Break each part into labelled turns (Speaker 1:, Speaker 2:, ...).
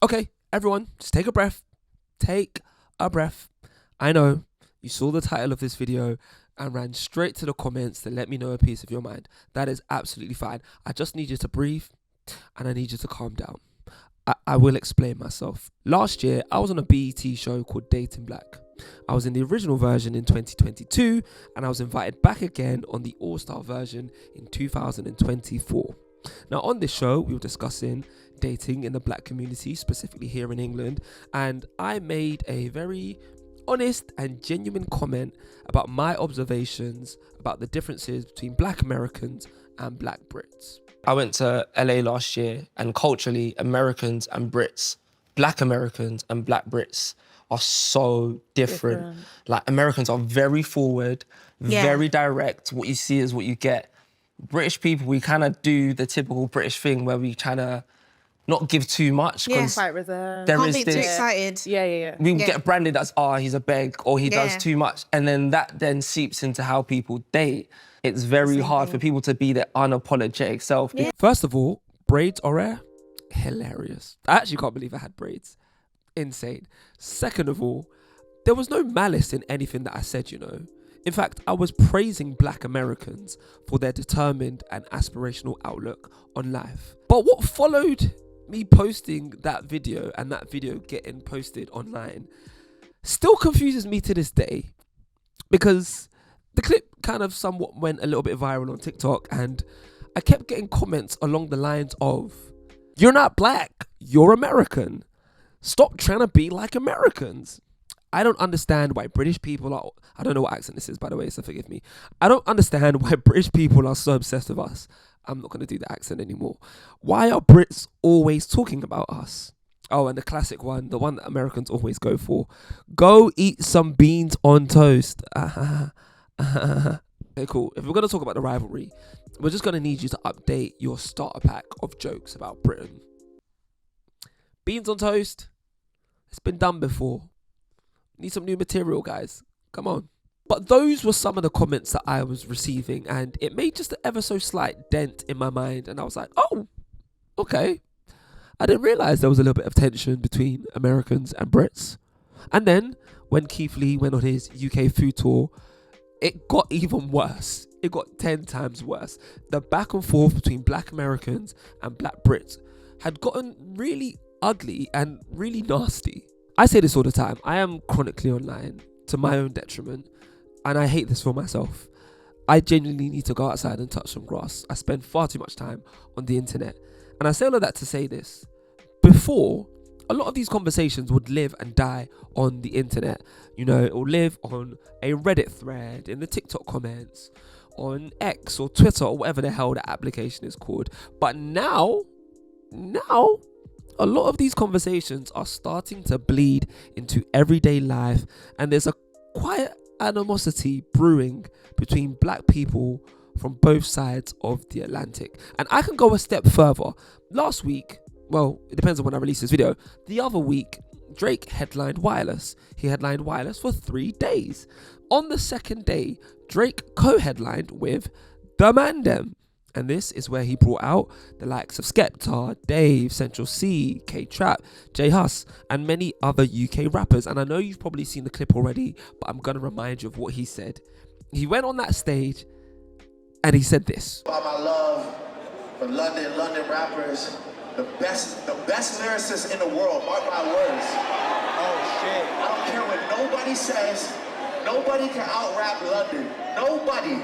Speaker 1: Okay, everyone, just take a breath. Take a breath. I know you saw the title of this video and ran straight to the comments to let me know a piece of your mind. That is absolutely fine. I just need you to breathe and I need you to calm down. I will explain myself. Last year, I was on a BET show called Dating Black. I was in the original version in 2022 and I was invited back again on the All-Star version in 2024. Now, on this show, we were discussing dating in the black community, specifically here in England, and I made a very honest and genuine comment about my observations about the differences between black Americans and black Brits. I went to LA last year, and culturally, Americans and Brits, black Americans and black Brits are so different. Like, Americans are very forward, very direct. What you see is what you get. British people, we kind of do the typical British thing where we kind of not give too much.
Speaker 2: Quite reserved.
Speaker 3: Can't be too excited.
Speaker 2: We
Speaker 3: get
Speaker 1: branded as, he's a beg, or he does too much. And then that then seeps into how people date. It's very hard for people to be their unapologetic self. Yeah. First of all, braids are rare. Hilarious. I actually can't believe I had braids. Insane. Second of all, there was no malice in anything that I said, you know. In fact, I was praising black Americans for their determined and aspirational outlook on life. But what followed me posting that video and that video getting posted online still confuses me to this day, because the clip kind of somewhat went a little bit viral on TikTok and I kept getting comments along the lines of, "You're not black, you're American. Stop trying to be like Americans." I don't understand why British people are... I don't know what accent this is, by the way, so forgive me. I don't understand why British people are so obsessed with us. I'm not going to do the accent anymore. Why are Brits always talking about us? Oh, and the classic one, the one that Americans always go for. Go eat some beans on toast. Okay, cool. If we're going to talk about the rivalry, we're just going to need you to update your starter pack of jokes about Britain. Beans on toast. It's been done before. Need some new material, guys. Come on. But those were some of the comments that I was receiving, and it made just an ever so slight dent in my mind. And I was like, oh, okay. I didn't realize there was a little bit of tension between Americans and Brits. And then when Keith Lee went on his UK food tour, it got even worse. It got 10 times worse. The back and forth between black Americans and black Brits had gotten really ugly and really nasty. I say this all the time. I am chronically online to my own detriment, and I hate this for myself. I genuinely need to go outside and touch some grass. I spend far too much time on the internet. And I say all of that to say this. Before, a lot of these conversations would live and die on the internet. You know, it will live on a Reddit thread, in the TikTok comments, on X or Twitter or whatever the hell that application is called. But now, a lot of these conversations are starting to bleed into everyday life, and there's a quiet animosity brewing between black people from both sides of the Atlantic. And I can go a step further. Last week, well, it depends on when I release this video, the other week, Drake headlined Wireless. He headlined Wireless for 3 days. On the second day, Drake co-headlined with The Mandem. And this is where he brought out the likes of Skepta, Dave, Central C, K-Trap, J Hus, and many other UK rappers. And I know you've probably seen the clip already, but I'm going to remind you of what he said. He went on that stage and he said this.
Speaker 4: About my love for London rappers, the best lyricists in the world, mark my words. Oh shit. I don't care what nobody says, nobody can out-rap London. Nobody.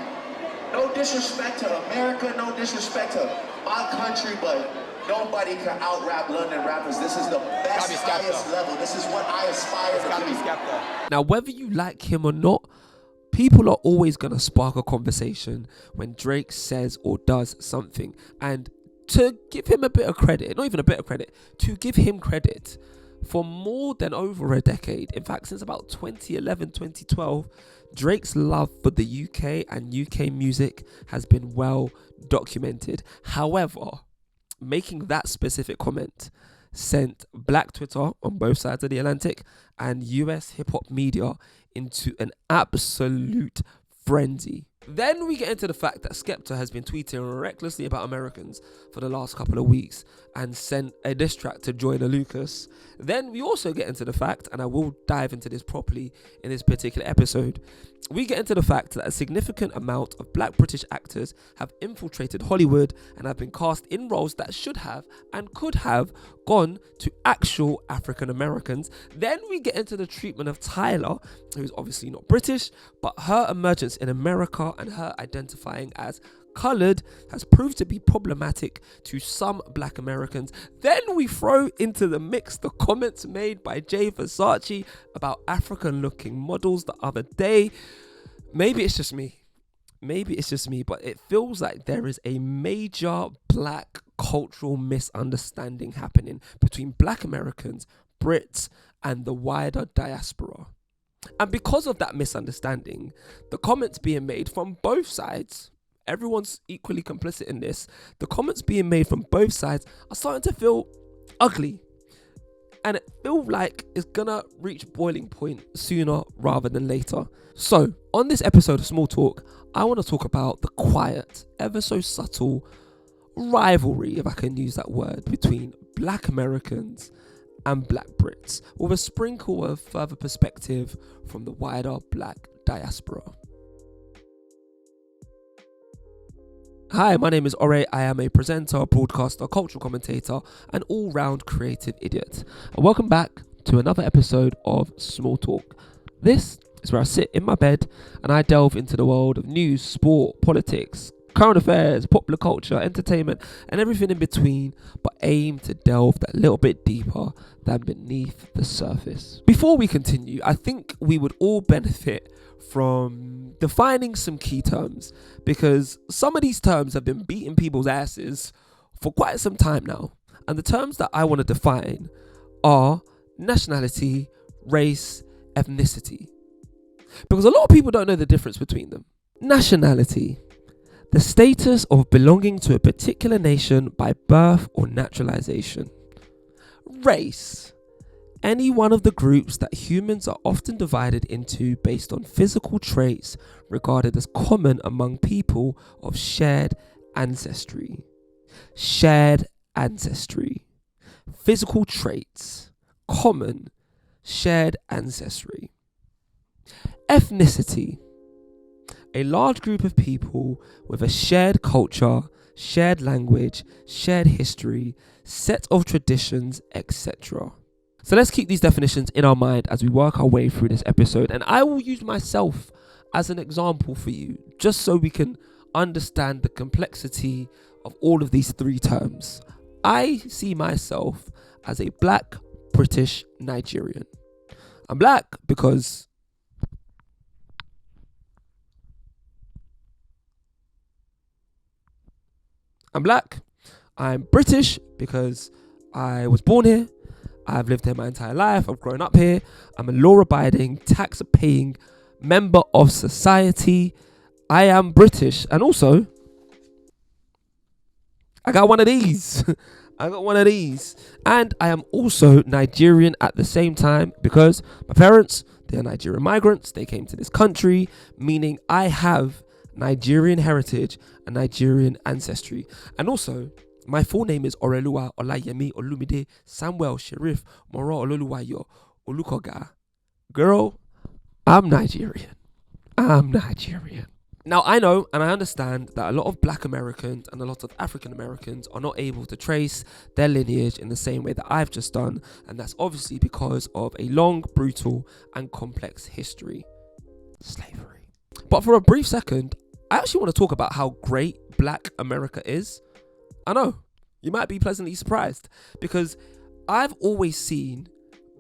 Speaker 4: No disrespect to America, no disrespect to my country, but nobody can out-rap London rappers. This is the best, highest level. This is what I aspire to be.
Speaker 1: Now, whether you like him or not, people are always going to spark a conversation when Drake says or does something. And to give him a bit of credit, not even a bit of credit, to give him credit, for more than over a decade, in fact, since about 2011, 2012, Drake's love for the UK and UK music has been well documented. However, making that specific comment sent black Twitter on both sides of the Atlantic and US hip-hop media into an absolute frenzy. Then we get into the fact that Skepta has been tweeting recklessly about Americans for the last couple of weeks and sent a diss track to Joyner Lucas. Then we also get into the fact, and I will dive into this properly in this particular episode, we get into the fact that a significant amount of black British actors have infiltrated Hollywood and have been cast in roles that should have and could have gone to actual African Americans. Then we get into the treatment of Tyler, who's obviously not British, but her emergence in America and her identifying as coloured has proved to be problematic to some black Americans. Then we throw into the mix the comments made by Jay Versace about African looking models the other day. Maybe it's just me, but it feels like there is a major black cultural misunderstanding happening between black Americans, Brits, and the wider diaspora. And because of that misunderstanding, the comments being made from both sides, everyone's equally complicit in this, the comments being made from both sides are starting to feel ugly. And it feels like it's gonna reach boiling point sooner rather than later. So, on this episode of Small Talk, I want to talk about the quiet, ever so subtle rivalry, if I can use that word, between black Americans and black Brits, with a sprinkle of further perspective from the wider black diaspora. Hi, my name is Ore. I am a presenter, broadcaster, cultural commentator, and all-round creative idiot. And welcome back to another episode of Small Talk. This is where I sit in my bed and I delve into the world of news, sport, politics, current affairs, popular culture, entertainment, and everything in between, but aim to delve that little bit deeper than beneath the surface. Before we continue, I think we would all benefit from defining some key terms, because some of these terms have been beating people's asses for quite some time now. And the terms that I want to define are nationality, race, ethnicity. Because a lot of people don't know the difference between them. Nationality: the status of belonging to a particular nation by birth or naturalization. Race: any one of the groups that humans are often divided into based on physical traits regarded as common among people of shared ancestry. Shared ancestry. Physical traits. Common. Shared ancestry. Ethnicity: a large group of people with a shared culture, shared language, shared history, set of traditions, etc. So let's keep these definitions in our mind as we work our way through this episode. And I will use myself as an example for you, just so we can understand the complexity of all of these three terms. I see myself as a black British Nigerian. I'm black because I'm black. I'm British because I was born here. I've lived here my entire life. I've grown up here. I'm a law-abiding, tax-paying member of society. I am British. And also, I got one of these. And I am also Nigerian at the same time because my parents, they are Nigerian migrants. They came to this country, meaning I have Nigerian heritage and Nigerian ancestry. And also, my full name is Orelua Olayemi Olumide Samuel Sherif Moro Ololuwayo Olukoga. Girl, I'm Nigerian. Now, I know and I understand that a lot of black Americans and a lot of African Americans are not able to trace their lineage in the same way that I've just done. And that's obviously because of a long, brutal and complex history. Slavery. But for a brief second, I actually want to talk about how great black America is. I know, you might be pleasantly surprised, because I've always seen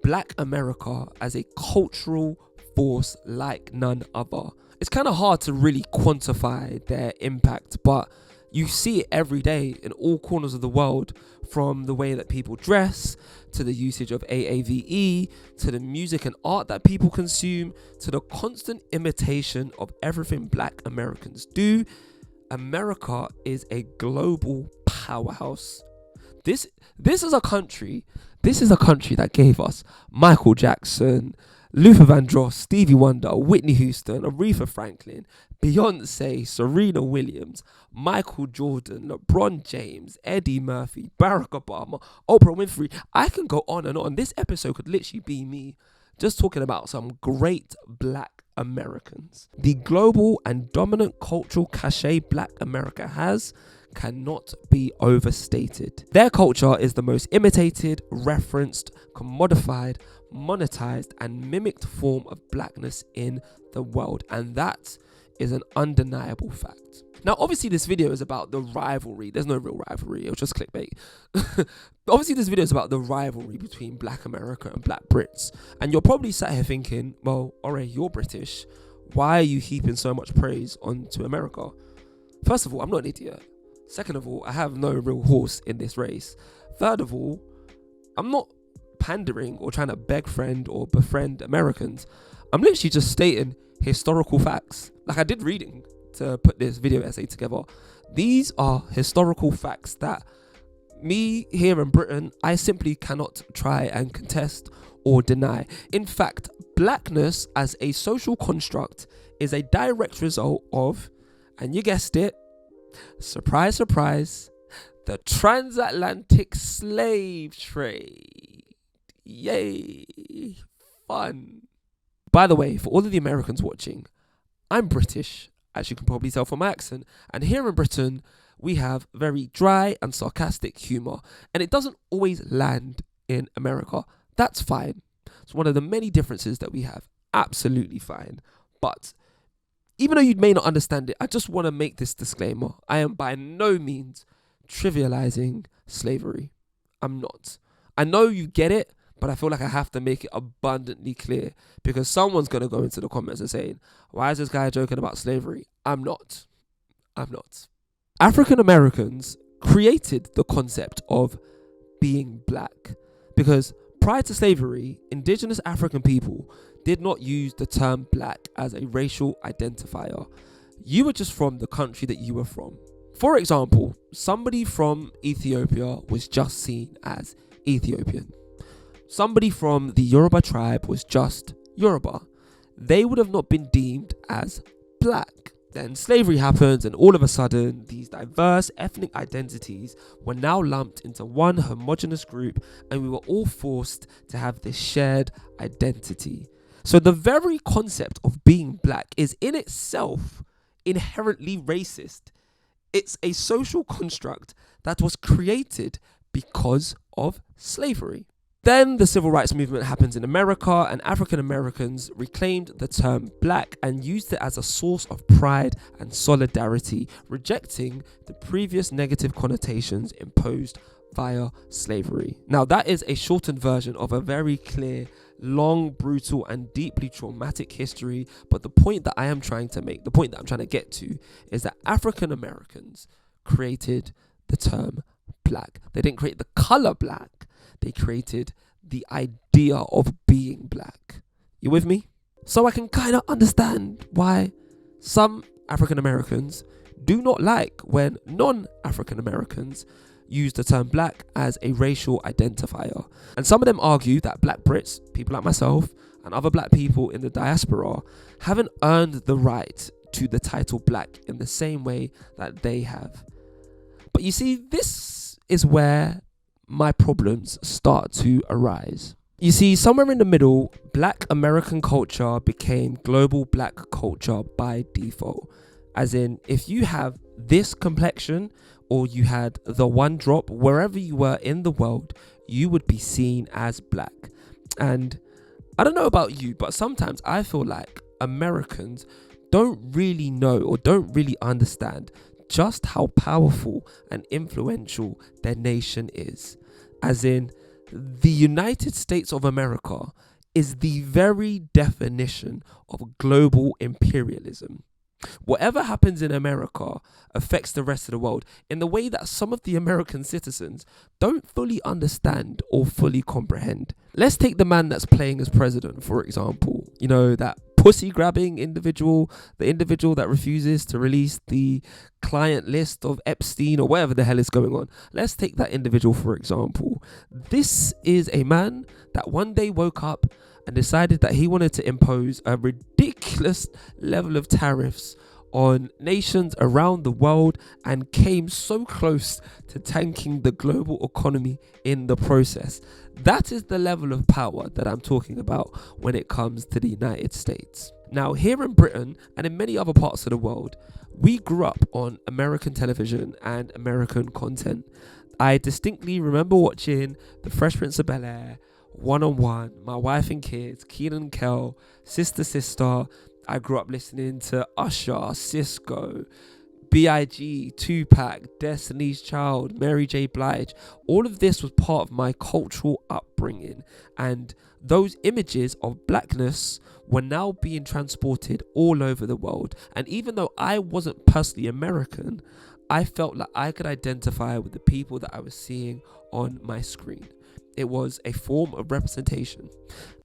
Speaker 1: black America as a cultural force like none other. It's kind of hard to really quantify their impact, but you see it every day in all corners of the world, from the way that people dress, to the usage of AAVE, to the music and art that people consume, to the constant imitation of everything black Americans do. America is a global powerhouse. This is a country that gave us Michael Jackson, Luther Vandross, Stevie Wonder, Whitney Houston, Aretha Franklin, Beyonce, Serena Williams, Michael Jordan, LeBron James, Eddie Murphy, Barack Obama, Oprah Winfrey. I can go on and on. This episode could literally be me just talking about some great black Americans. The global and dominant cultural cachet black America has cannot be overstated. Their culture is the most imitated, referenced, commodified, monetized, and mimicked form of blackness in the world, and that is an undeniable fact. Now, obviously, this video is about the rivalry. There's no real rivalry. It was just clickbait. Obviously, this video is about the rivalry between Black America and Black Brits. And you're probably sat here thinking, well, alright, you're British. Why are you heaping so much praise onto America? First of all, I'm not an idiot. Second of all, I have no real horse in this race. Third of all, I'm not pandering or trying to beg friend or befriend Americans. I'm literally just stating historical facts. Like, I did reading to put this video essay together. These are historical facts that me here in Britain, I simply cannot try and contest or deny. In fact, blackness as a social construct is a direct result of, and you guessed it, surprise, surprise, the transatlantic slave trade. Yay, fun. By the way, for all of the Americans watching, I'm British, as you can probably tell from my accent, and here in Britain, we have very dry and sarcastic humour, and it doesn't always land in America. That's fine. It's one of the many differences that we have. Absolutely fine. But even though you may not understand it, I just want to make this disclaimer. I am by no means trivializing slavery. I'm not. I know you get it, but I feel like I have to make it abundantly clear, because someone's going to go into the comments and saying, why is this guy joking about slavery? I'm not. African Americans created the concept of being black because prior to slavery, indigenous African people did not use the term black as a racial identifier. You were just from the country that you were from. For example, somebody from Ethiopia was just seen as Ethiopian. Somebody from the Yoruba tribe was just Yoruba. They would have not been deemed as black. Then slavery happens, and all of a sudden, these diverse ethnic identities were now lumped into one homogenous group, and we were all forced to have this shared identity. So the very concept of being black is in itself inherently racist. It's a social construct that was created because of slavery. Then the civil rights movement happens in America, and African Americans reclaimed the term black and used it as a source of pride and solidarity, rejecting the previous negative connotations imposed via slavery. Now, that is a shortened version of a very clear, long, brutal, and deeply traumatic history. But the point that I am trying to make, the point that I'm trying to get to, is that African Americans created the term black. They didn't create the color black. They created the idea of being black. You with me? So I can kind of understand why some African Americans do not like when non-African Americans use the term black as a racial identifier. And some of them argue that black Brits, people like myself, and other black people in the diaspora haven't earned the right to the title black in the same way that they have. But you see, this is where my problems start to arise. You see, somewhere in the middle, black American culture became global black culture by default. As in, if you have this complexion or you had the one drop, wherever you were in the world, you would be seen as black. And I don't know about you, but sometimes I feel like Americans don't really know or don't really understand just how powerful and influential their nation is. As in, the United States of America is the very definition of global imperialism. Whatever happens in America affects the rest of the world in the way that some of the American citizens don't fully understand or fully comprehend. Let's take the man that's playing as president, for example. You know, that pussy grabbing individual, the individual that refuses to release the client list of Epstein or whatever the hell is going on. Let's take that individual, for example. This is a man that one day woke up and decided that he wanted to impose a ridiculous level of tariffs on nations around the world, and came so close to tanking the global economy in the process. That is the level of power that I'm talking about when it comes to the United States. Now, here in Britain and in many other parts of the world, we grew up on American television and American content. I distinctly remember watching The Fresh Prince of Bel-Air, One-on-One, My Wife and Kids, Kenan and Kel, Sister Sister. I grew up listening to Usher, Cisco, B.I.G., Tupac, Destiny's Child, Mary J. Blige. All of this was part of my cultural upbringing, and those images of blackness were now being transported all over the world. And even though I wasn't personally American, I felt like I could identify with the people that I was seeing on my screen. It was a form of representation.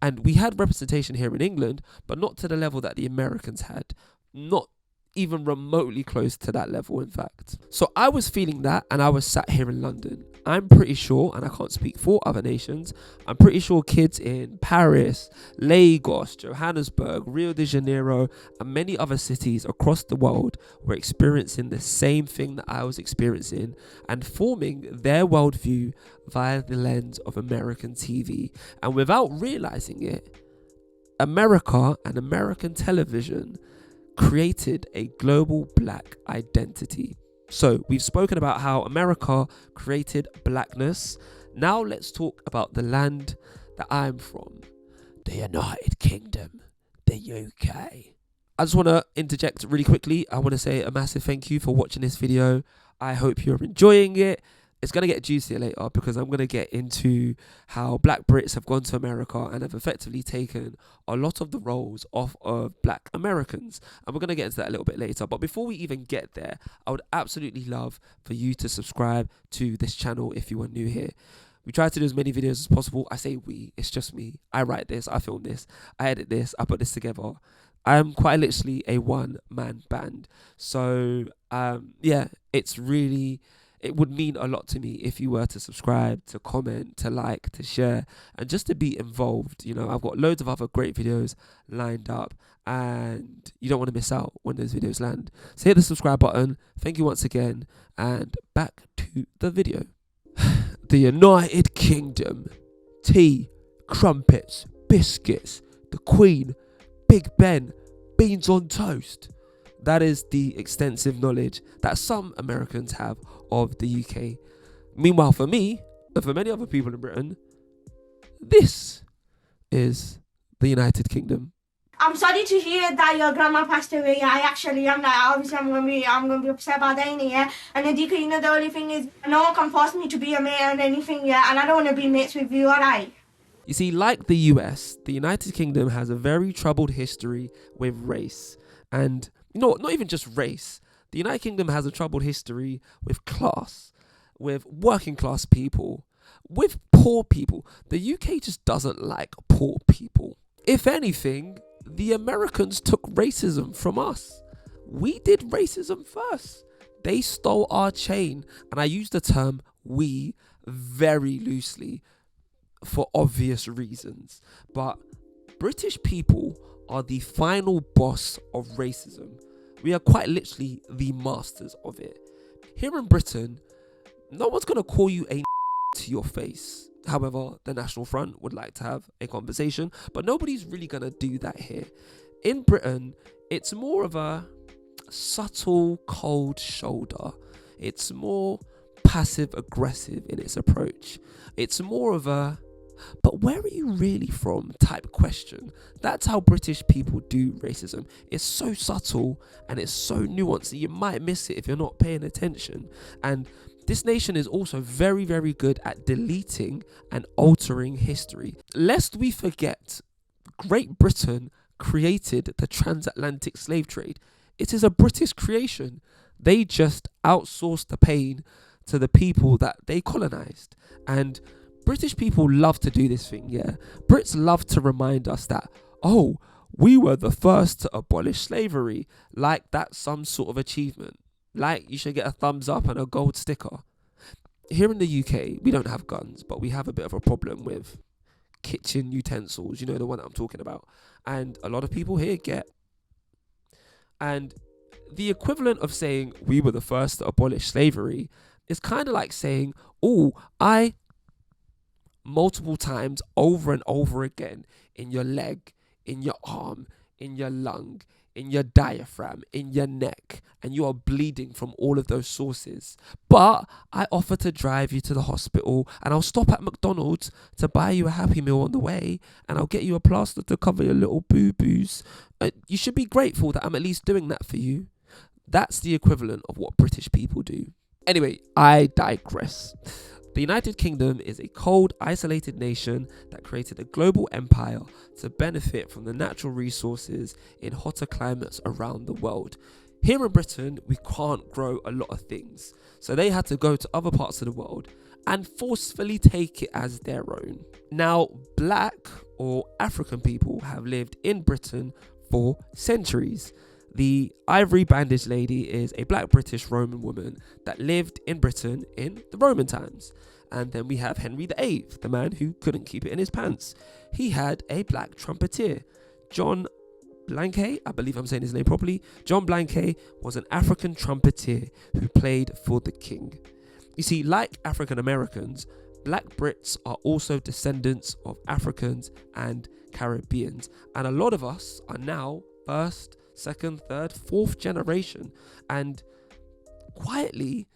Speaker 1: And we had representation here in England, but not to the level that the Americans had. Not even remotely close to that level, in fact. So I was feeling that, and I was sat here in London. I'm pretty sure, and I can't speak for other nations, I'm pretty sure kids in Paris, Lagos, Johannesburg, Rio de Janeiro, and many other cities across the world were experiencing the same thing that I was experiencing, and forming their worldview via the lens of American TV. And without realizing it, America and American television created a global black identity. So we've spoken about how America created blackness. Now let's talk about the land that I'm from, the United Kingdom, the UK. I just want to interject really quickly. I want to say a massive thank you for watching this video. I hope you're enjoying it. It's going to get juicier later, because I'm going to get into how black Brits have gone to America and have effectively taken a lot of the roles off of black Americans. And we're going to get into that a little bit later. But before we even get there, I would absolutely love for you to subscribe to this channel if you are new here. We try to do as many videos as possible. I say we, it's just me. I write this, I film this, I edit this, I put this together. I'm quite literally a one-man band. So, yeah, it would mean a lot to me if you were to subscribe, to comment, to like, to share, and just to be involved. You know, I've got loads of other great videos lined up, and you don't want to miss out when those videos land. So hit the subscribe button. Thank you once again, and back to the video. The United Kingdom. Tea, crumpets, biscuits, the Queen, Big Ben, beans on toast. That is the extensive knowledge that some Americans have of the UK. Meanwhile, for me, and for many other people in Britain, this is the United Kingdom.
Speaker 2: I'm sorry to hear that your grandma passed away. I actually am. Like, obviously, I'm gonna be upset about that, yeah. And then, you know, the only thing is, no one can force me to be a mate or anything, yeah. And I don't want to be mates with you, alright?
Speaker 1: You see, like the US, the United Kingdom has a very troubled history with race. And, you know, not even just race. The United Kingdom has a troubled history with class, with working class people, with poor people. The UK just doesn't like poor people. If anything, the Americans took racism from us. We did racism first. They stole our chain. And I use the term we very loosely for obvious reasons. But British people are the final boss of racism. We are quite literally the masters of it. Here in Britain, no one's going to call you a to your face. However, the National Front would like to have a conversation, but nobody's really going to do that here. In Britain, it's more of a subtle, cold shoulder. It's more passive aggressive in its approach. It's more of a, but where are you really from type question. That's how British people do racism. It's so subtle and it's so nuanced that you might miss it if you're not paying attention. And this nation is also very, very good at deleting and altering history. Lest we forget, Great Britain created the transatlantic slave trade. It is a British creation. They just outsourced the pain to the people that they colonized. And British people love to do this thing, yeah. Brits love to remind us that, oh, we were the first to abolish slavery, like that's some sort of achievement. Like you should get a thumbs up and a gold sticker. Here in the UK, we don't have guns, but we have a bit of a problem with kitchen utensils, you know, the one that I'm talking about. And a lot of people here get. And the equivalent of saying we were the first to abolish slavery is kind of like saying, oh, I multiple times over and over again in your leg, in your arm, in your lung, in your diaphragm, in your neck, and you are bleeding from all of those sources. But I offer to drive you to the hospital, and I'll stop at McDonald's to buy you a Happy Meal on the way, and I'll get you a plaster to cover your little boo-boos. You should be grateful that I'm at least doing that for you. That's the equivalent of what British people do. Anyway, I digress. The United Kingdom is a cold, isolated nation that created a global empire to benefit from the natural resources in hotter climates around the world. Here in Britain, we can't grow a lot of things, so they had to go to other parts of the world and forcefully take it as their own. Now, black or African people have lived in Britain for centuries. The ivory bandaged lady is a black British Roman woman that lived in Britain in the Roman times. And then we have Henry VIII, the man who couldn't keep it in his pants. He had a black trumpeter. John Blanquet, I believe I'm saying his name properly. John Blanquet was an African trumpeter who played for the king. You see, like African Americans, black Brits are also descendants of Africans and Caribbeans. And a lot of us are now first, second, third, fourth generation, and quietly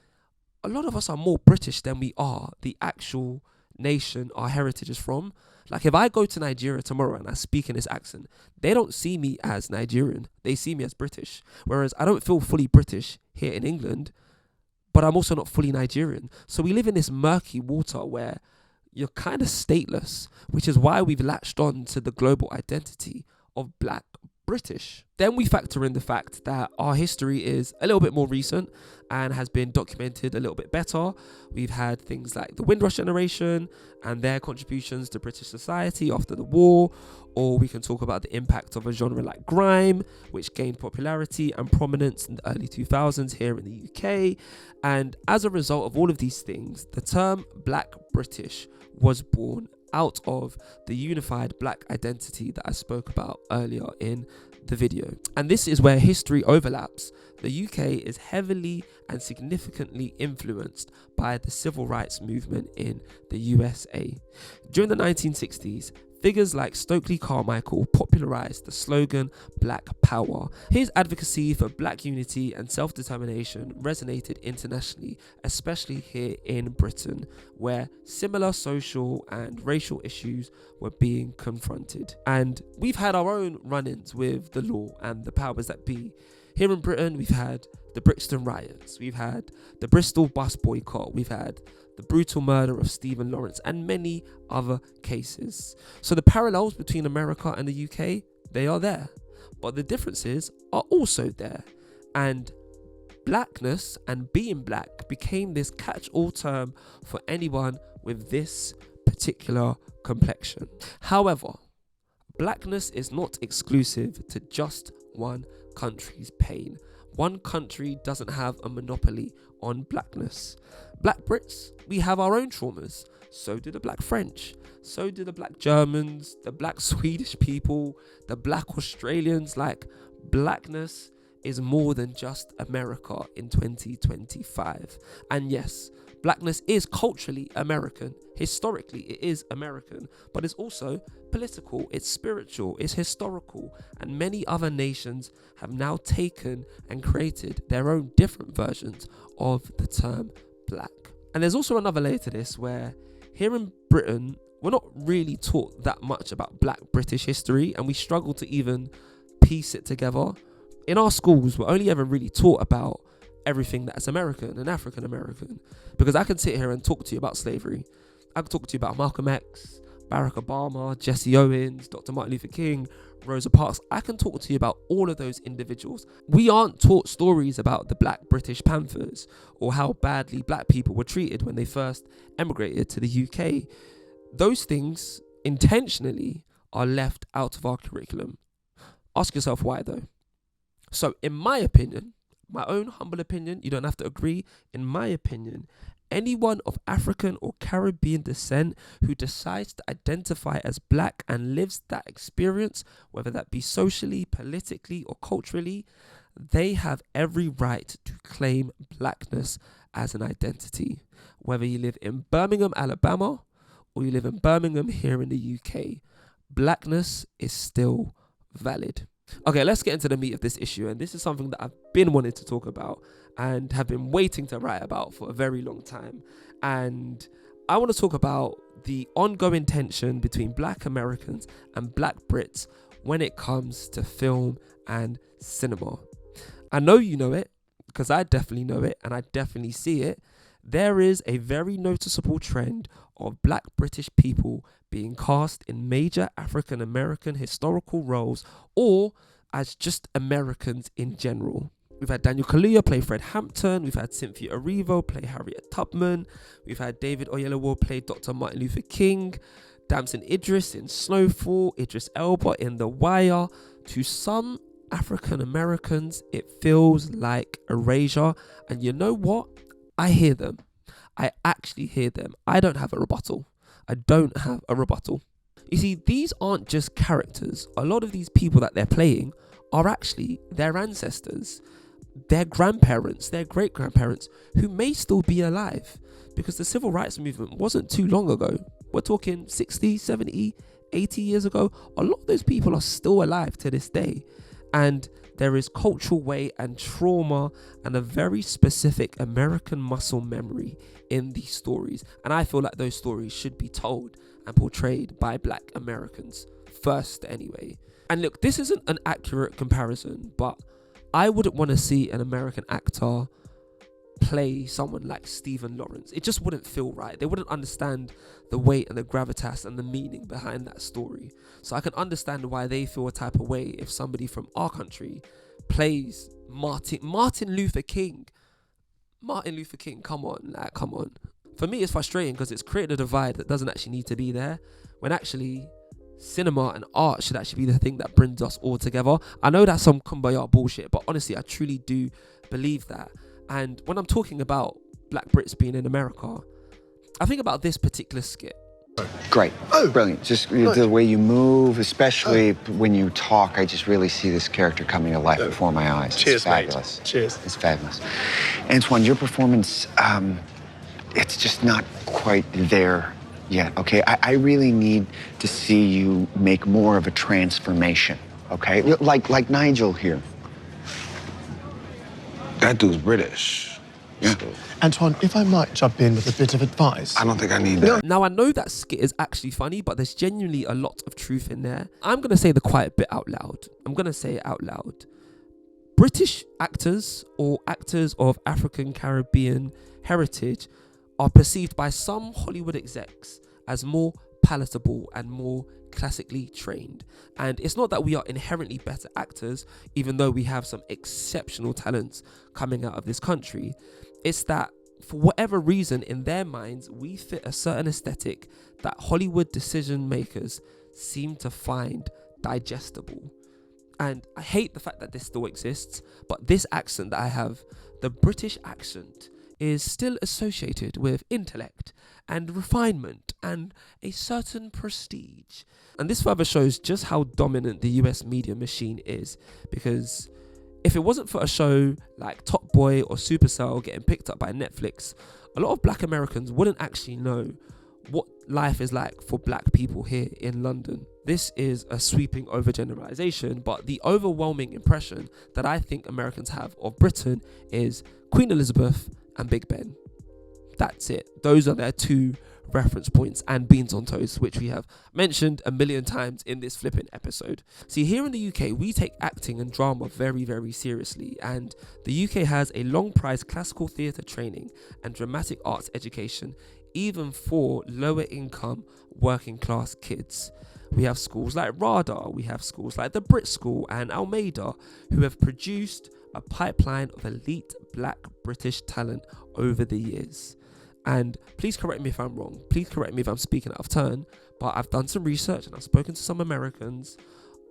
Speaker 1: a lot of us are more British than we are the actual nation our heritage is from. Like if I go to Nigeria tomorrow and I speak in this accent, they don't see me as Nigerian, they see me as British. Whereas I don't feel fully British here in England, but I'm also not fully Nigerian. So we live in this murky water where you're kind of stateless, which is why we've latched on to the global identity of black British. Then we factor in the fact that our history is a little bit more recent and has been documented a little bit better. We've had things like the Windrush generation and their contributions to British society after the war, or we can talk about the impact of a genre like grime, which gained popularity and prominence in the early 2000s here in the UK. And as a result of all of these things, the term Black British was born out of the unified black identity that I spoke about earlier in the video. And this is where history overlaps. The UK is heavily and significantly influenced by the civil rights movement in the USA. During the 1960s, figures like Stokely Carmichael popularised the slogan Black Power. His advocacy for black unity and self-determination resonated internationally, especially here in Britain, where similar social and racial issues were being confronted. And we've had our own run-ins with the law and the powers that be. Here in Britain, we've had the Brixton riots, we've had the Bristol bus boycott, we've had the brutal murder of Stephen Lawrence, and many other cases. So the parallels between America and the UK, they are there. But the differences are also there. And blackness and being black became this catch-all term for anyone with this particular complexion. However, blackness is not exclusive to just one country's pain. One country doesn't have a monopoly on blackness. Black Brits, we have our own traumas. So do the black French. So do the black Germans, the black Swedish people, the black Australians. Like, blackness is more than just America in 2025. And yes, blackness is culturally American. Historically, it is American, but it's also political, it's spiritual, it's historical, and many other nations have now taken and created their own different versions of the term black. And there's also another layer to this where here in Britain, we're not really taught that much about black British history, and we struggle to even piece it together. In our schools, we're only ever really taught about everything that's American and African American, because I can sit here and talk to you about slavery. I can talk to you about Malcolm X, Barack Obama, Jesse Owens, Dr. Martin Luther King, Rosa Parks. I can talk to you about all of those individuals. We aren't taught stories about the Black British Panthers or how badly black people were treated when they first emigrated to the UK. Those things intentionally are left out of our curriculum. Ask yourself why though. So in my opinion, my own humble opinion, you don't have to agree, in my opinion, Anyone of African or Caribbean descent who decides to identify as black and lives that experience, whether that be socially, politically, or culturally, they have every right to claim blackness as an identity. Whether you live in Birmingham, Alabama, or you live in Birmingham here in the UK, blackness is still valid. Okay, let's get into the meat of this issue, and this is something that I've been wanting to talk about and have been waiting to write about for a very long time. And I want to talk about the ongoing tension between black Americans and black Brits when it comes to film and cinema. I know you know it, because I definitely know it and I definitely see it. There is a very noticeable trend of black British people being cast in major African American historical roles, or as just Americans in general. We've had Daniel Kaluuya play Fred Hampton. We've had Cynthia Erivo play Harriet Tubman. We've had David Oyelowo play Dr. Martin Luther King. Damson Idris in Snowfall. Idris Elba in The Wire. To some African Americans, it feels like erasure. And you know what? I hear them. I actually hear them. I don't have a rebuttal. You see, these aren't just characters. A lot of these people that they're playing are actually their ancestors, their grandparents, their great-grandparents, who may still be alive, because the civil rights movement wasn't too long ago. We're talking 60, 70, 80 years ago. A lot of those people are still alive to this day. And there is cultural weight and trauma and a very specific American muscle memory in these stories. And I feel like those stories should be told and portrayed by black Americans first anyway. And look, this isn't an accurate comparison, but I wouldn't want to see an American actor play someone like Stephen Lawrence. It just wouldn't feel right. They wouldn't understand the weight and the gravitas and the meaning behind that story. So I can understand why they feel a type of way if somebody from our country plays Martin Luther King. Martin Luther King, come on. For me, it's frustrating because it's created a divide that doesn't actually need to be there, when actually cinema and art should actually be the thing that brings us all together. I know that's some kumbaya bullshit, but honestly, I truly do believe that. And when I'm talking about black Brits being in America, I think about this particular skit.
Speaker 3: Great. Oh. Brilliant. Just the way you move, especially when you talk, I just really see this character coming to life before my eyes.
Speaker 5: Cheers,
Speaker 3: it's fabulous.
Speaker 5: Mate. Cheers.
Speaker 3: It's fabulous. Antoine, your performance, it's just not quite there yet, okay? I really need to see you make more of a transformation, okay? Like Nigel here.
Speaker 5: That dude's British.
Speaker 3: Yeah.
Speaker 5: Antoine, if I might jump in with a bit of advice.
Speaker 6: I don't think I need that.
Speaker 1: Now, I know that skit is actually funny, but there's genuinely a lot of truth in there. I'm going to say the quiet bit out loud. I'm going to say it out loud. British actors or actors of African Caribbean heritage are perceived by some Hollywood execs as more palatable and more classically trained. And it's not that we are inherently better actors, even though we have some exceptional talents coming out of this country. It's that for whatever reason, in their minds, we fit a certain aesthetic that Hollywood decision makers seem to find digestible. And I hate the fact that this still exists, but this accent that I have, the British accent, is still associated with intellect and refinement and a certain prestige. And this further shows just how dominant the US media machine is, because if it wasn't for a show like Top Boy or Supercell getting picked up by Netflix, a lot of black Americans wouldn't actually know what life is like for black people here in London. This is a sweeping overgeneralization, but the overwhelming impression that I think Americans have of Britain is Queen Elizabeth and Big Ben. That's it. Those are their two reference points, and beans on toast, which we have mentioned a million times in this flipping episode. See, here in the UK, we take acting and drama very, very seriously, and the UK has a long prized classical theatre training and dramatic arts education, even for lower income working class kids. We have schools like RADA, we have schools like the Brits School and Almeida, who have produced a pipeline of elite black British talent over the years. And please correct me if I'm wrong, please correct me if I'm speaking out of turn, but I've done some research and I've spoken to some Americans.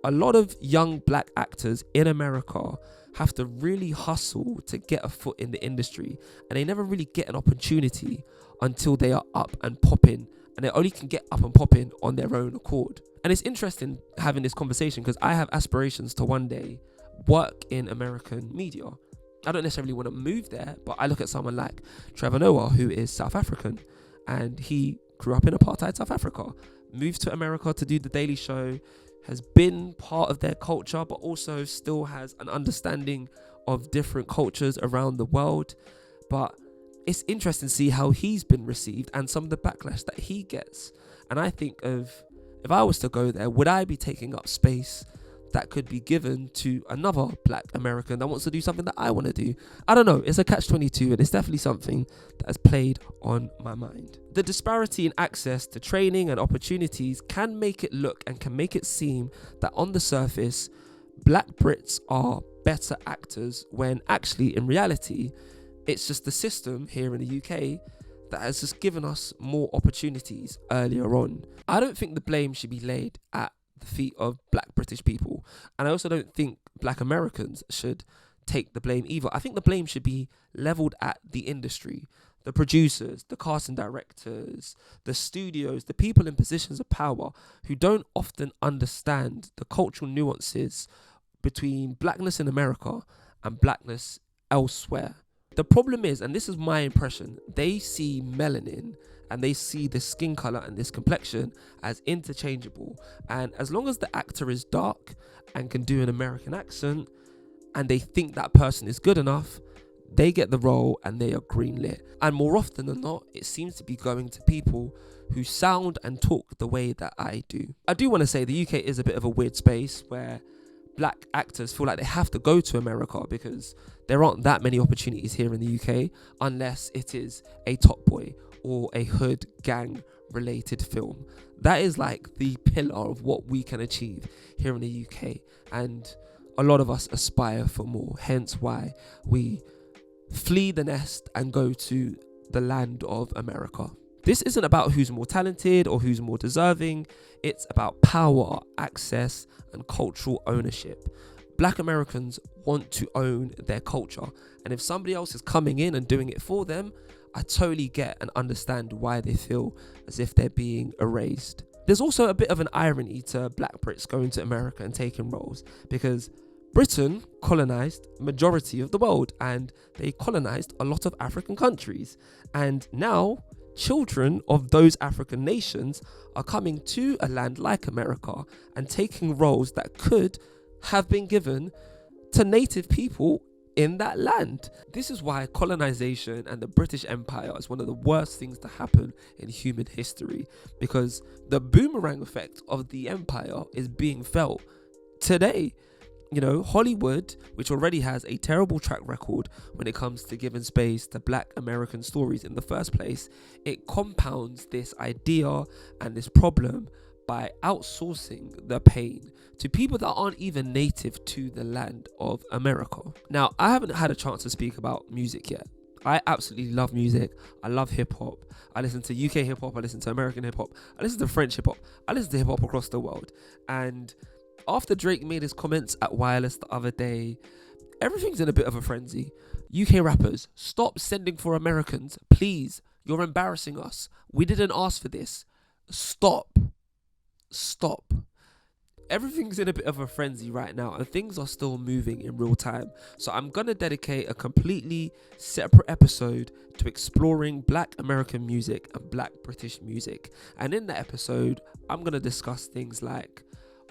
Speaker 1: A lot of young black actors in America have to really hustle to get a foot in the industry, and they never really get an opportunity until they are up and popping, and they only can get up and popping on their own accord. And it's interesting having this conversation because I have aspirations to one day work in American media. I don't necessarily want to move there, but I look at someone like Trevor Noah, who is South African, and he grew up in apartheid South Africa, moved to America to do The Daily Show, has been part of their culture, but also still has an understanding of different cultures around the world. But it's interesting to see how he's been received and some of the backlash that he gets. And I think of, if I was to go there, would I be taking up space that could be given to another black American that wants to do something that I want to do? I don't know. It's a catch-22, and it's definitely something that has played on my mind. The disparity in access to training and opportunities can make it look and can make it seem that on the surface, black Brits are better actors, when actually in reality, it's just the system here in the UK that has just given us more opportunities earlier on. I don't think the blame should be laid at the feet of black British people, and I also don't think black Americans should take the blame either. I think the blame should be leveled at the industry, the producers, the casting directors, the studios, the people in positions of power who don't often understand the cultural nuances between blackness in America and blackness elsewhere. The problem is, and this is my impression, they see melanin and they see this skin color and this complexion as interchangeable. And as long as the actor is dark and can do an American accent, and they think that person is good enough, they get the role and they are greenlit. And more often than not, it seems to be going to people who sound and talk the way that I do. I do want to say the UK is a bit of a weird space where black actors feel like they have to go to America because there aren't that many opportunities here in the UK unless it is a Top Boy or a hood gang related film. That is like the pillar of what we can achieve here in the UK, and a lot of us aspire for more, hence why we flee the nest and go to the land of America. This isn't about who's more talented or who's more deserving. It's about power, access, and cultural ownership. Black Americans want to own their culture, and if somebody else is coming in and doing it for them, I totally get and understand why they feel as if they're being erased. There's also a bit of an irony to black Brits going to America and taking roles, because Britain colonized majority of the world and they colonized a lot of African countries, and now children of those African nations are coming to a land like America and taking roles that could have been given to native people in that land. This is why colonization and the British Empire is one of the worst things to happen in human history, because the boomerang effect of the empire is being felt today. You know, Hollywood, which already has a terrible track record when it comes to giving space to black American stories in the first place, it compounds this idea and this problem by outsourcing the pain to people that aren't even native to the land of America. Now, I haven't had a chance to speak about music yet. I absolutely love music. I love hip hop. I listen to UK hip hop. I listen to American hip hop. I listen to French hip hop. I listen to hip hop across the world. And after Drake made his comments at Wireless the other day, everything's in a bit of a frenzy. UK rappers, stop sending for Americans. Please, you're embarrassing us. We didn't ask for this. Stop. Everything's in a bit of a frenzy right now, and things are still moving in real time. So I'm going to dedicate a completely separate episode to exploring black American music and black British music. And in that episode, I'm going to discuss things like,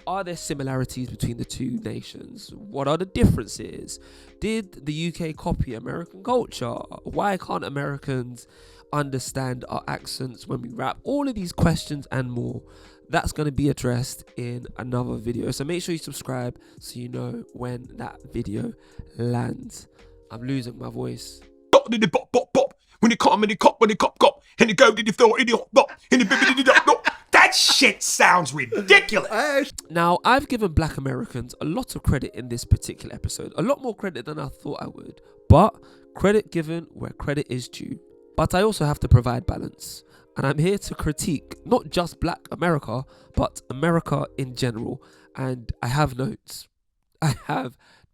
Speaker 1: are there similarities between the two nations? What are the differences? Did the UK copy American culture? Why can't Americans understand our accents when we rap? All of these questions and more, that's going to be addressed in another video. So make sure you subscribe so you know when that video lands. I'm losing my voice.
Speaker 6: When you come in the cop, when you cop, and you go to the floor, in the hot, in the that shit sounds ridiculous.
Speaker 1: Now, I've given black Americans a lot of credit in this particular episode, a lot more credit than I thought I would, but credit given where credit is due. But I also have to provide balance, and I'm here to critique not just black America, but America in general. And I have notes.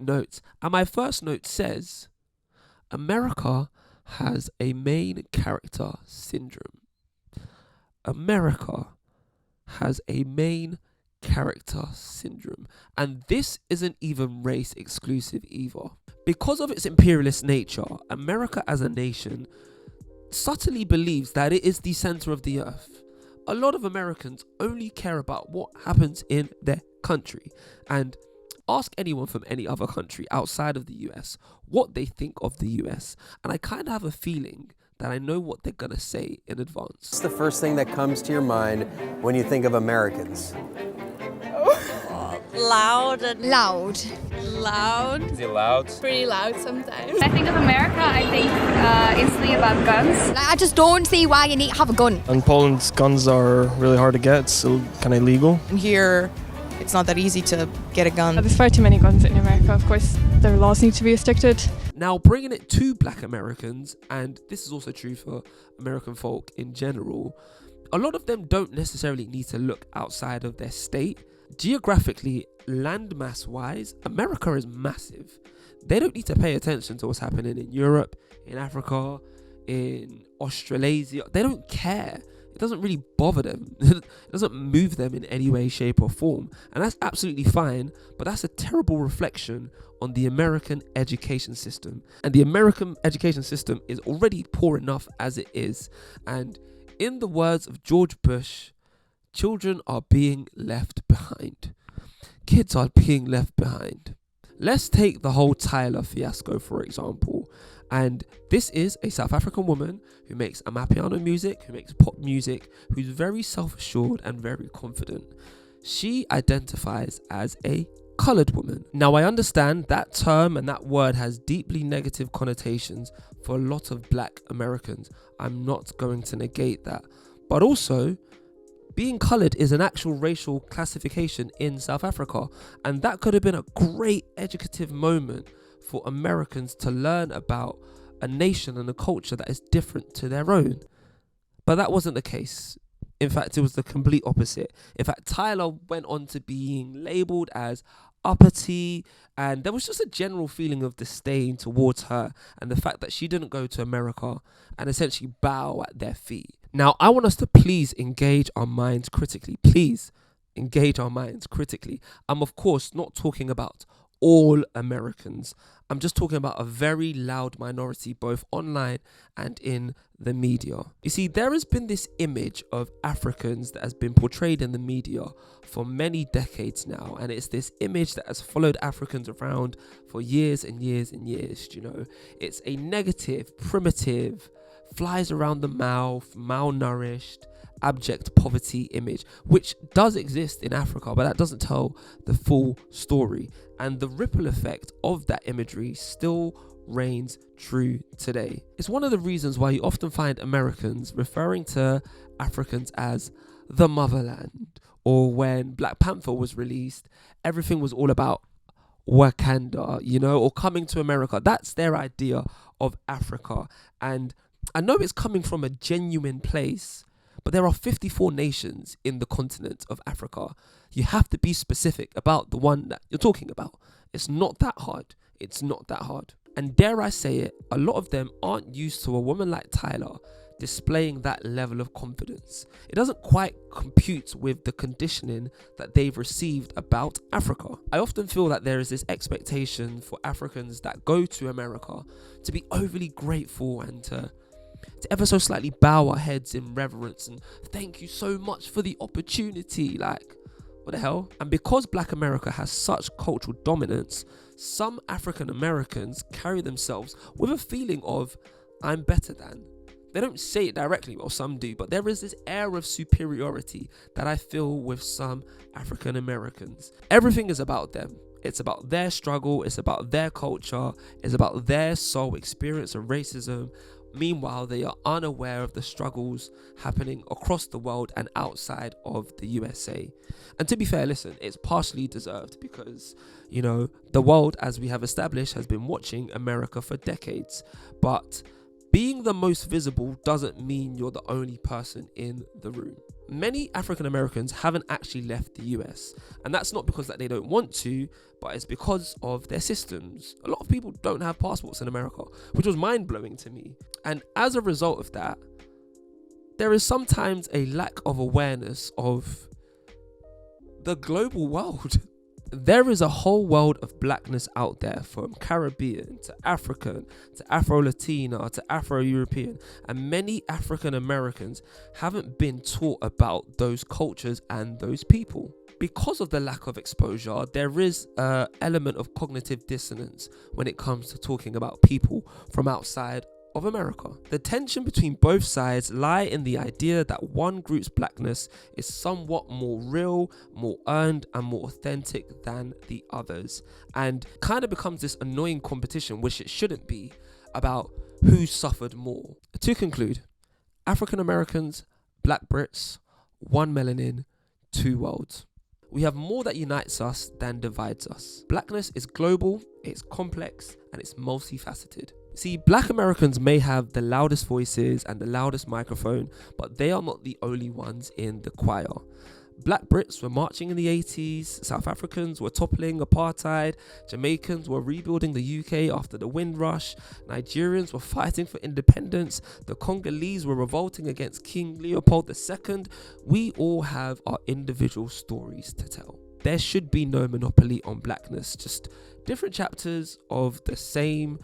Speaker 1: notes. And my first note says, America has a main character syndrome. America has a main character syndrome. And this isn't even race exclusive either. Because of its imperialist nature, America as a nation subtly believes that it is the center of the earth. A lot of Americans only care about what happens in their country. And ask anyone from any other country outside of the US what they think of the US. And I kind of have a feeling that I know what they're going to say in advance.
Speaker 7: What's the first thing that comes to your mind when you think of Americans?
Speaker 8: Loud.
Speaker 9: Loud.
Speaker 8: Loud.
Speaker 10: Is it loud?
Speaker 8: Pretty loud sometimes.
Speaker 11: I think of America, I think instantly about guns.
Speaker 9: I just don't see why you need to have a gun.
Speaker 10: In Poland, guns are really hard to get. It's still kind of illegal.
Speaker 12: And here, it's not that easy to get a gun.
Speaker 11: There's far too many guns in America. Of course, their laws need to be restricted.
Speaker 1: Now, bringing it to Black Americans, and this is also true for American folk in general, a lot of them don't necessarily need to look outside of their state. Geographically, landmass wise, America is massive. They don't need to pay attention to what's happening in Europe, in Africa, in Australasia. They don't care. It doesn't really bother them. It doesn't move them in any way, shape or form. And that's absolutely fine, but that's a terrible reflection on the American education system. And the American education system is already poor enough as it is. And in the words of George Bush, children are being left behind. Kids are being left behind. Let's take the whole Tyler fiasco, for example. And this is a South African woman who makes amapiano music, who makes pop music, who's very self-assured and very confident. She identifies as a coloured woman. Now, I understand that term and that word has deeply negative connotations for a lot of Black Americans. I'm not going to negate that. But also, being coloured is an actual racial classification in South Africa. And that could have been a great educative moment for Americans to learn about a nation and a culture that is different to their own. But that wasn't the case. In fact, it was the complete opposite. In fact, Tyler went on to being labelled as uppity, and there was just a general feeling of disdain towards her and the fact that she didn't go to America and essentially bow at their feet. Now, I want us to please engage our minds critically. Please engage our minds critically. I'm, of course, not talking about all Americans. I'm just talking about a very loud minority, both online and in the media. You see, there has been this image of Africans that has been portrayed in the media for many decades now, and it's this image that has followed Africans around for years and years and years. You know, it's a negative, primitive, flies around the mouth, malnourished, abject poverty image, which does exist in Africa, but that doesn't tell the full story. And the ripple effect of that imagery still reigns true today. It's one of the reasons why you often find Americans referring to Africans as the motherland, or when Black Panther was released, everything was all about Wakanda, you know, or coming to America. That's their idea of Africa. And I know it's coming from a genuine place, but there are 54 nations in the continent of Africa. You have to be specific about the one that you're talking about. It's not that hard. It's not that hard. And dare I say it, a lot of them aren't used to a woman like Tyler displaying that level of confidence. It doesn't quite compute with the conditioning that they've received about Africa. I often feel that there is this expectation for Africans that go to America to be overly grateful and to ever so slightly bow our heads in reverence and thank you so much for the opportunity. Like, what the hell? And because Black America has such cultural dominance, some African Americans carry themselves with a feeling of, I'm better than. They don't say it directly, well, some do, but there is this air of superiority that I feel with some African Americans. Everything is about them. It's about their struggle, it's about their culture, it's about their soul experience of racism. Meanwhile, they are unaware of the struggles happening across the world and outside of the USA. And to be fair, listen, it's partially deserved because, you know, the world, as we have established, has been watching America for decades. But Being the most visible doesn't mean you're the only person in the room. Many African Americans haven't actually left the US, and that's not because that they don't want to, but it's because of their systems. A lot of people don't have passports in America, which was mind-blowing to me. And as a result of that, there is sometimes a lack of awareness of the global world. There is a whole world of blackness out there, from Caribbean to African to Afro-Latina to Afro-European, and many African Americans haven't been taught about those cultures and those people. Because of the lack of exposure, there is an element of cognitive dissonance when it comes to talking about people from outside of America. The tension between both sides lie in the idea that one group's blackness is somewhat more real, more earned, and more authentic than the others, and kind of becomes this annoying competition, which it shouldn't be, about who suffered more. To conclude, African Americans, Black Brits, one melanin, two worlds. We have more that unites us than divides us. Blackness is global, it's complex, and it's multifaceted. See, Black Americans may have the loudest voices and the loudest microphone, but they are not the only ones in the choir. Black Brits were marching in the 80s, South Africans were toppling apartheid, Jamaicans were rebuilding the UK after the Windrush, Nigerians were fighting for independence, the Congolese were revolting against King Leopold II. We all have our individual stories to tell. There should be no monopoly on blackness, just different chapters of the same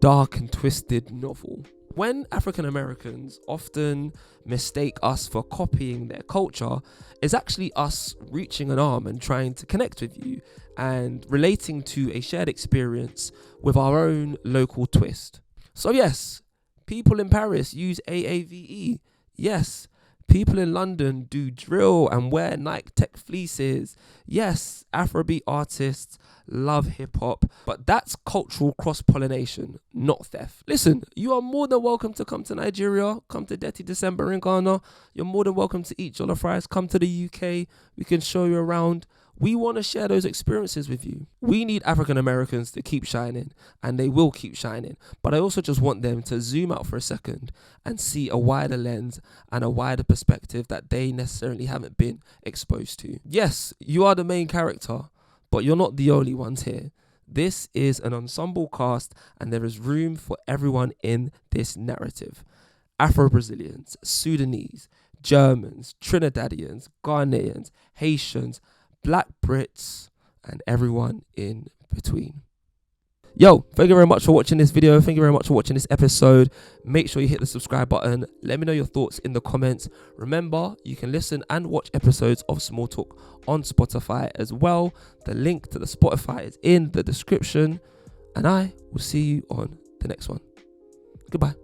Speaker 1: dark and twisted novel. When African Americans often mistake us for copying their culture, it's actually us reaching an arm and trying to connect with you and relating to a shared experience with our own local twist. So yes, people in Paris use AAVE. Yes, people in London do drill and wear Nike Tech fleeces. Yes, Afrobeat artists love hip hop, but that's cultural cross-pollination, not theft. Listen, you are more than welcome to come to Nigeria, come to Dirty December in Ghana. You're more than welcome to eat jollof rice, come to the UK. We can show you around. We want to share those experiences with you. We need African Americans to keep shining, and they will keep shining. But I also just want them to zoom out for a second and see a wider lens and a wider perspective that they necessarily haven't been exposed to. Yes, you are the main character, but you're not the only ones here. This is an ensemble cast, and there is room for everyone in this narrative. Afro-Brazilians, Sudanese, Germans, Trinidadians, Ghanaians, Haitians, Black Brits, and everyone in between. Yo, thank you very much for watching this video. Thank you very much for watching this episode. Make sure you hit the subscribe button. Let me know your thoughts in the comments. Remember, you can listen and watch episodes of Small Talk on Spotify as well. The link to the Spotify is in the description. And I will see you on the next one. Goodbye.